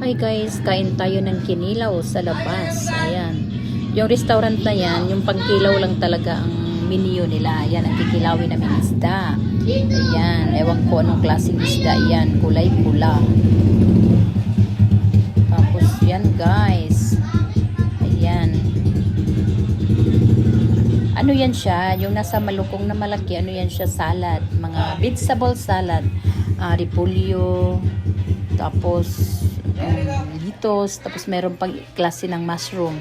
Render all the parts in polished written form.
Hi guys, kain tayo ng kinilaw sa labas. Ayan. Yung restaurant na yan, yung pangkilaw lang talaga ang menu nila. Ayan, ang kikilawin namin isda. Ayan, ewan ko anong klaseng isda yan. Kulay pula. Tapos yan guys. Ayan. Ano yan siya? Yung nasa malukong na malaki, ano yan siya? Salad. Mga vegetable salad. Repolyo. Tapos litos, tapos meron pang klase ng mushroom.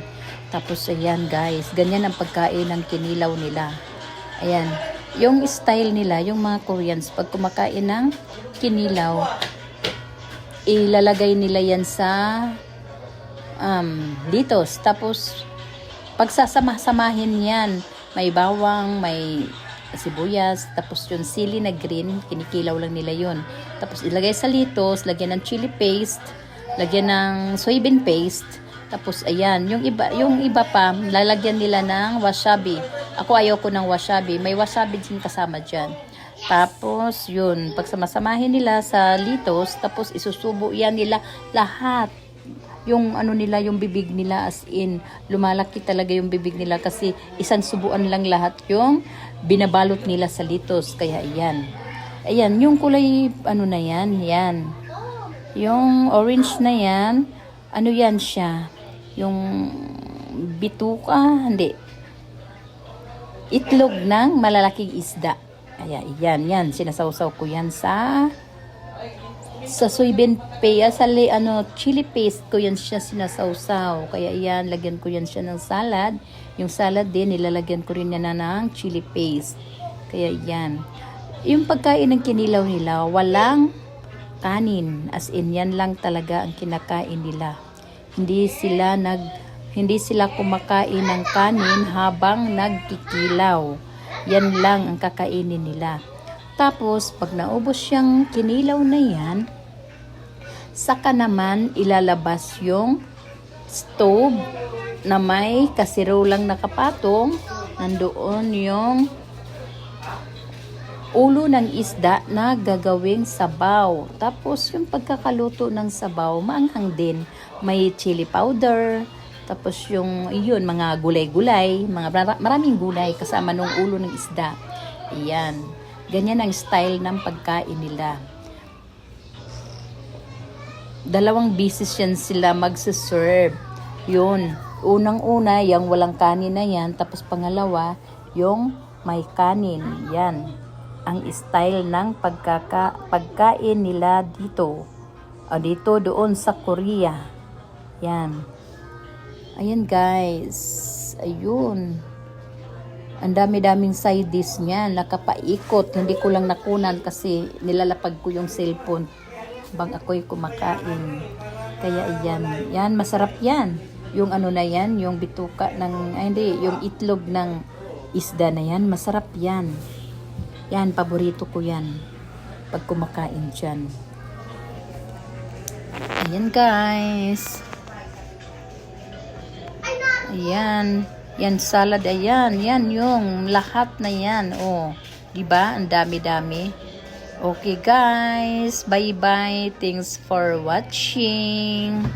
Tapos ayan guys, ganyan ang pagkain ng kinilaw nila. Ayan, yung style nila, yung mga Koreans, pag kumakain ng kinilaw, ilalagay nila yan sa litos. Tapos pagsasama-samahin yan, may bawang, may sibuyas, tapos yung sili na green, kinikilaw lang nila yun. Tapos ilagay sa litos, lagyan ng chili paste, lagyan ng soybean paste. Tapos ayan, yung iba pa, lalagyan nila ng wasabi. Ako ayaw ko ng wasabi, may wasabi din kasama dyan. Tapos yun, pagsamasamahin nila sa litos, tapos isusubo yan nila lahat. Yung ano nila, yung bibig nila, as in lumalaki talaga yung bibig nila kasi isang subuan lang lahat yung binabalot nila sa litos. Kaya ayan, yung kulay ano na yan, yung orange na yan, ano yan siya, yung bituka, hindi, itlog ng malalaking isda. Ayan, yan sinasawsaw ko yan sa soybean paste, chili paste ko yan siya sinasawsaw. Kaya yan, lagyan ko yan siya ng salad. Yung salad din, nilalagyan ko rin yan ng chili paste. Kaya yan. Yung pagkain ng kinilaw nila, walang kanin. As in, yan lang talaga ang kinakain nila. Hindi sila kumakain ng kanin habang nagkikilaw. Yan lang ang kakainin nila. Tapos, pag naubos yung kinilaw na yan, saka naman ilalabas yung stove na may kasirolang nakapatong. Nandoon yung ulo ng isda na gagawing sabaw. Tapos, yung pagkakaluto ng sabaw, maanghang din. May chili powder. Tapos, mga gulay-gulay. Maraming gulay kasama nung ulo ng isda. Ayan. Ganyan ang style ng pagkain nila. 2 beses yan sila magsaserve. Yun. Unang-una, yung walang kanin na yan. Tapos pangalawa, yung may kanin. Yan. Ang style ng pagkain nila dito. Dito doon sa Korea. Yan. Ayan guys. Ayun. Ang dami-daming side dish niya, nakapaikot. Hindi ko lang nakunan kasi nilalapag ko yung cellphone bang ako'y kumakain. Kaya yan, masarap yan. Yung ano na yan, yung bituka yung itlog ng isda na yan, masarap yan. Yan, paborito ko yan pag kumakain dyan. Ayan guys. Ayan. Yan salad, ayan. Yan yung lahat na yan. Oh, diba? Ang dami-dami. Okay guys. Bye-bye. Thanks for watching.